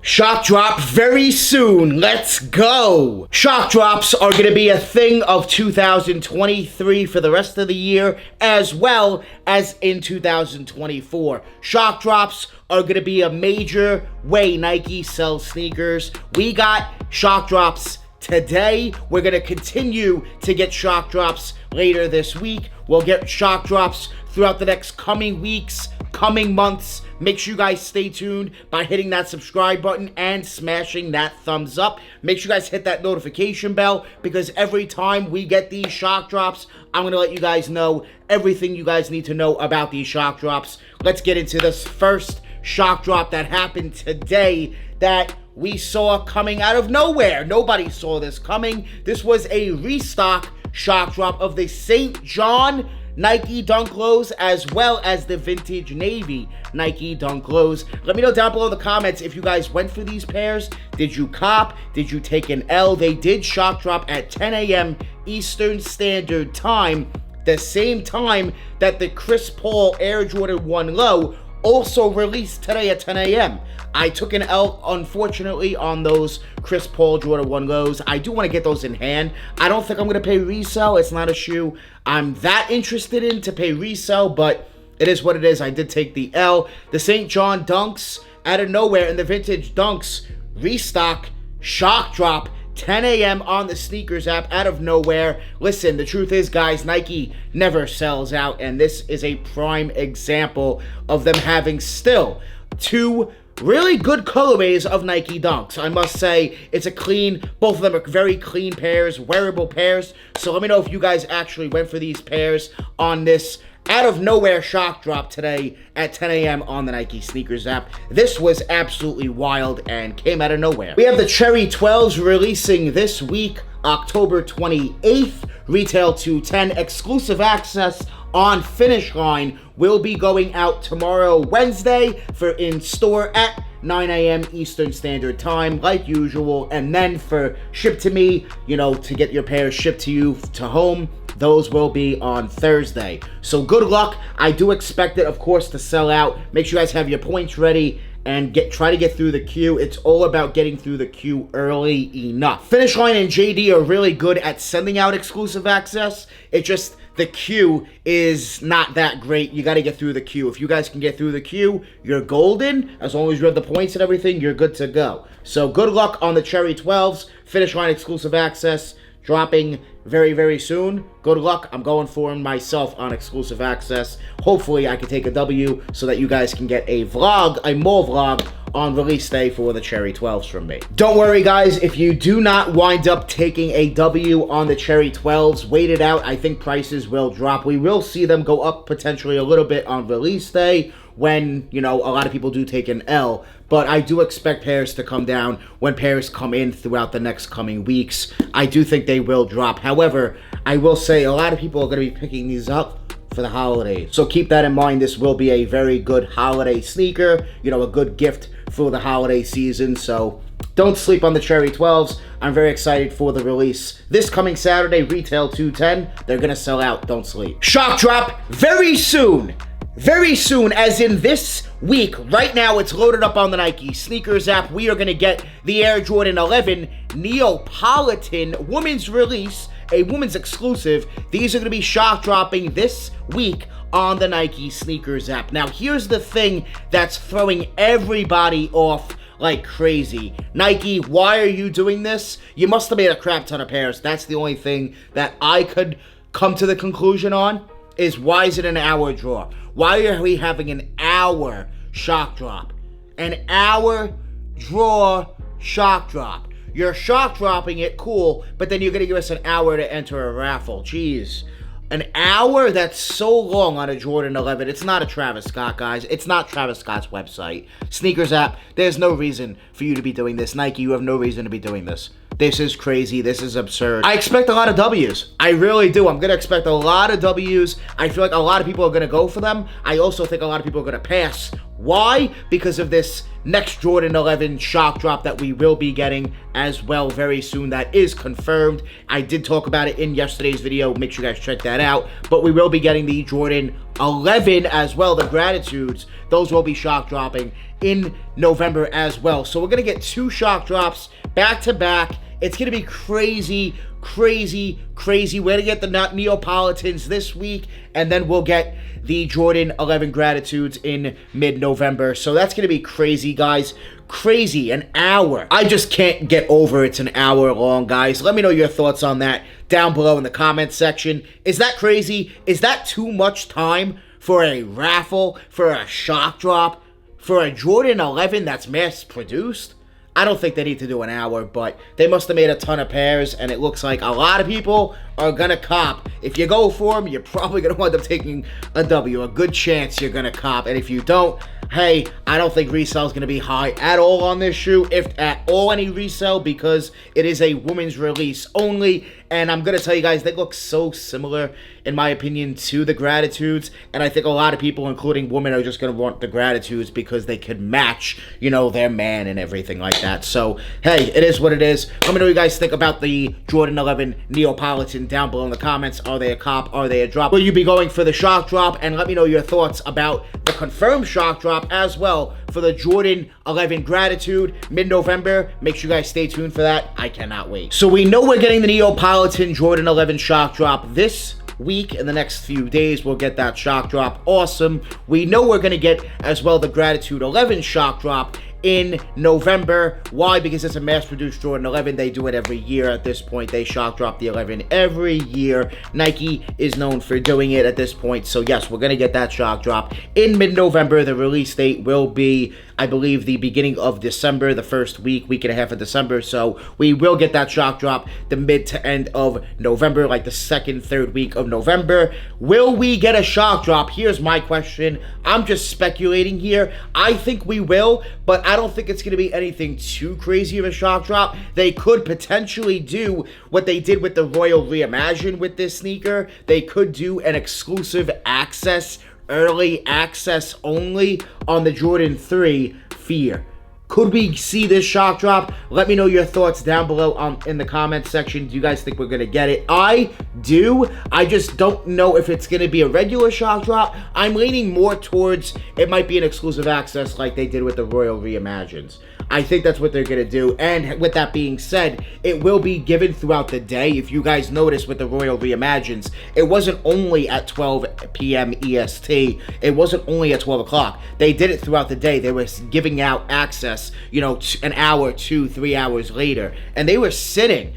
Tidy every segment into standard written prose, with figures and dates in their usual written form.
Shock drop very soon. Let's go. Shock drops are going to be a thing of 2023 for the rest of the year, as well as in 2024. Shock drops are going to be a major way Nike sells sneakers. We got shock drops today. We're going to continue to get shock drops later this week. We'll get shock drops throughout the next coming weeks, coming months. Make sure you guys stay tuned by hitting that subscribe button and smashing that thumbs up. Make sure you guys hit that notification bell, because every time we get these shock drops, I'm going to let you guys know everything you guys need to know about these shock drops. Let's get into this first shock drop that happened today that we saw coming out of nowhere. Nobody saw this coming. This was a restock shock drop of the St. John Nike Dunk Lows, as well as the Vintage Navy Nike Dunk Lows. Let me know down below in the comments if you guys went for these pairs. Did you cop? Did you take an L? They did shock drop at 10 a.m. Eastern Standard Time, the same time that the Chris Paul Air Jordan 1 Low also released today at 10 a.m. I took an L, unfortunately, on those Chris Paul Jordan 1 Lows. I do want to get those in hand. I don't think I'm going to pay resale. It's not a shoe I'm that interested in to pay resale, but it is what it is. I did take the L. The St. John Dunks out of nowhere, and the Vintage Dunks restock, shock drop, 10 a.m. on the sneakers app out of nowhere. Listen, the truth is, guys, Nike never sells out, and this is a prime example of them having still two really good colorways of Nike Dunks. I must say, it's a clean, both of them are very clean pairs, wearable pairs. So let me know if you guys actually went for these pairs on this out of nowhere shock drop today at 10 a.m. on the Nike sneakers app. This was absolutely wild and came out of nowhere. We have the Cherry 12s releasing this week, October 28th. Retail 210, exclusive access on Finish Line will be going out tomorrow, Wednesday, for in-store at 9 a.m. Eastern Standard Time, like usual. And then for ship to me, to get your pairs shipped to you to home, those will be on Thursday. So good luck. I do expect it, of course, to sell out. Make sure you guys have your points ready and try to get through the queue. It's all about getting through the queue early enough. Finish Line and JD are really good at sending out exclusive access. It just, the queue is not that great. You got to get through the queue. If you guys can get through the queue, you're golden. As long as you have the points and everything, you're good to go. So good luck on the Cherry 12s. Finish Line exclusive access dropping very, very soon. Good luck. I'm going for them myself on exclusive access. Hopefully I can take a W so that you guys can get a vlog, a more vlog on release day for the Cherry 12s from me. Don't worry, guys, if you do not wind up taking a W on the Cherry 12s, wait it out. I think prices will drop. We will see them go up potentially a little bit on release day when, a lot of people do take an L. But I do expect pairs to come down when pairs come in throughout the next coming weeks. I do think they will drop. However, I will say a lot of people are going to be picking these up for the holidays. So keep that in mind. This will be a very good holiday sneaker, a good gift for the holiday season. So don't sleep on the Cherry 12s. I'm very excited for the release. This coming Saturday, retail 210. They're going to sell out. Don't sleep. Shock drop very soon. Very soon, as in this week. Right now, it's loaded up on the Nike sneakers app. We are going to get the Air Jordan 11 Neapolitan women's release, a women's exclusive. These are going to be shock dropping this week on the Nike sneakers app. Now, here's the thing that's throwing everybody off like crazy. Nike, why are you doing this? You must have made a crap ton of pairs. That's the only thing that I could come to the conclusion on, is why is it an hour draw? Why are we having an hour shock drop? An hour draw shock drop. You're shock dropping it, cool, but then you're going to give us an hour to enter a raffle. Jeez. An hour? That's so long on a Jordan 11. It's not a Travis Scott, guys. It's not Travis Scott's website. Sneakers app, there's no reason for you to be doing this. Nike, you have no reason to be doing this. This is crazy. This is absurd. I expect a lot of W's. I really do. I'm going to expect a lot of W's. I feel like a lot of people are going to go for them. I also think a lot of people are going to pass. Why? Because of this next Jordan 11 shock drop that we will be getting as well very soon. That is confirmed. I did talk about it in yesterday's video. Make sure you guys check that out. But we will be getting the Jordan 11 as well, the Gratitudes. Those will be shock dropping in November as well. So we're going to get 2 shock drops back to back. It's going to be crazy, crazy, crazy. We're going to get the Neapolitans this week, and then we'll get the Jordan 11 Gratitudes in mid-November. So that's going to be crazy, guys. Crazy, an hour. I just can't get over it's an hour long, guys. Let me know your thoughts on that down below in the comments section. Is that crazy? Is that too much time for a raffle, for a shock drop, for a Jordan 11 that's mass-produced? I don't think they need to do an hour, but they must have made a ton of pairs, and it looks like a lot of people are going to cop. If you go for them, you're probably going to wind up taking a W. A good chance you're going to cop, and if you don't, hey, I don't think resale is going to be high at all on this shoe, if at all any resale, because it is a women's release only, and I'm going to tell you guys, they look so similar, in my opinion, to the Gratitudes, and I think a lot of people, including women, are just going to want the Gratitudes because they could match, you know, their man and everything like that. So, hey, it is what it is. Let me know what you guys think about the Jordan 11 Neapolitan down below in the comments. Are they a cop? Are they a drop? Will you be going for the shock drop? And let me know your thoughts about the confirmed shock drop as well for the Jordan 11 Gratitude mid-November. Make sure you guys stay tuned for that. I cannot wait. So we know we're getting the Neapolitan Jordan 11 shock drop this week. In the next few days, we'll get that shock drop. Awesome. We know we're going to get as well the Gratitude 11 shock drop in November. Why? Because it's a mass-produced Jordan 11. They do it every year at this point. They shock drop the 11 every year. Nike is known for doing it at this point. So yes, we're going to get that shock drop in mid-November. The release date will be, I believe, the beginning of December, the first week and a half of December. So we will get that shock drop the mid to end of November, like the second, third week of November. Will we get a shock drop? Here's my question. I'm just speculating here. I think we will, but I don't think it's going to be anything too crazy of a shock drop. They could potentially do what they did with the Royal Reimagine with this sneaker. They could do an exclusive access, early access only on the Jordan 3 Fear. Could we see this shock drop? Let me know your thoughts down below in the comments section. Do you guys think we're going to get it? I do. I just don't know if it's going to be a regular shock drop. I'm leaning more towards it might be an exclusive access like they did with the Royal Reimagines. I think that's what they're going to do. And with that being said, it will be given throughout the day. If you guys notice with the Royal Reimagines, it wasn't only at 12 p.m. EST. It wasn't only at 12 o'clock. They did it throughout the day. They were giving out access, you know, an hour, 2, 3 hours later. And they were sitting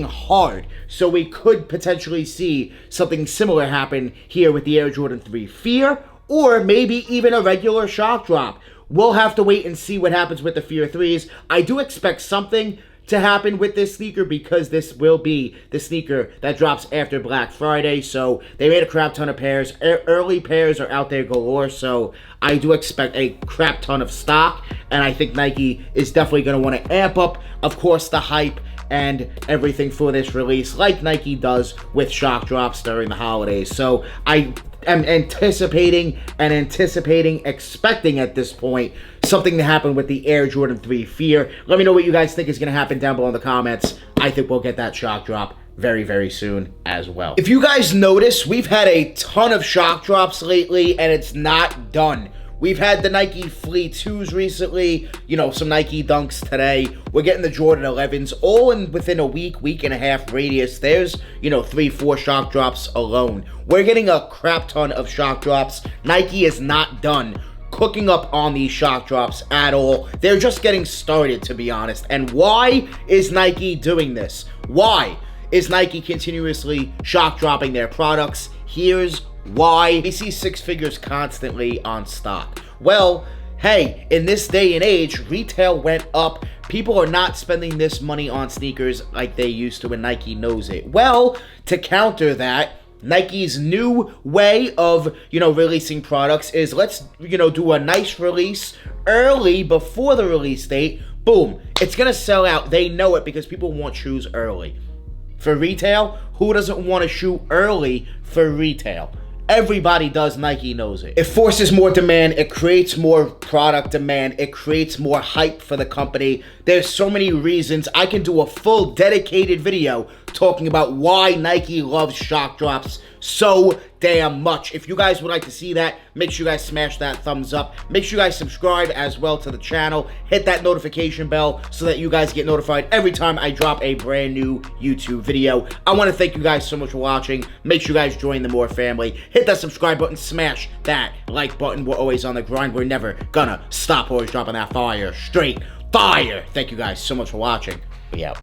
hard. So we could potentially see something similar happen here with the Air Jordan 3 Fear, or maybe even a regular shock drop. We'll have to wait and see what happens with the Fear 3s. I do expect something to happen with this sneaker because this will be the sneaker that drops after Black Friday. So they made a crap ton of pairs. Early pairs are out there galore. So I do expect a crap ton of stock. And I think Nike is definitely going to want to amp up, of course, the hype and everything for this release like Nike does with shock drops during the holidays. So I am anticipating, expecting at this point something to happen with the Air Jordan 3 Fear. Let me know what you guys think is going to happen down below in the comments. I think we'll get that shock drop very, very soon as well. If you guys notice, we've had a ton of shock drops lately, and it's not done. We've had the Nike Flea 2s recently, you know, some Nike Dunks today. We're getting the Jordan 11s all within a week and a half radius. There's, you know, 3-4 shock drops alone. We're getting a crap ton of shock drops. Nike is not done cooking up on these shock drops at all. They're just getting started, to be honest. And why is Nike doing this? Why is Nike continuously shock dropping their products? Here's why. We see 6 figures constantly on stock. Well, hey, in this day and age, retail went up. People are not spending this money on sneakers like they used to, and Nike knows it. Well, to counter that, Nike's new way of, releasing products is let's, do a nice release early before the release date. Boom. It's going to sell out. They know it because people want shoes early. For retail, who doesn't want a shoe early for retail? Everybody does. Nike knows it. It forces more demand. It creates more product demand. It creates more hype for the company. There's so many reasons. I can do a full dedicated video talking about why Nike loves shock drops so damn much. If you guys would like to see that, make sure you guys smash that thumbs up. Make sure you guys subscribe as well to the channel. Hit that notification bell so that you guys get notified every time I drop a brand new YouTube video. I want to thank you guys so much for watching. Make sure you guys join the More family. Hit that subscribe button, smash that like button. We're always on the grind. We're never gonna stop. Always dropping that fire, straight fire. Thank you guys so much for watching. We out.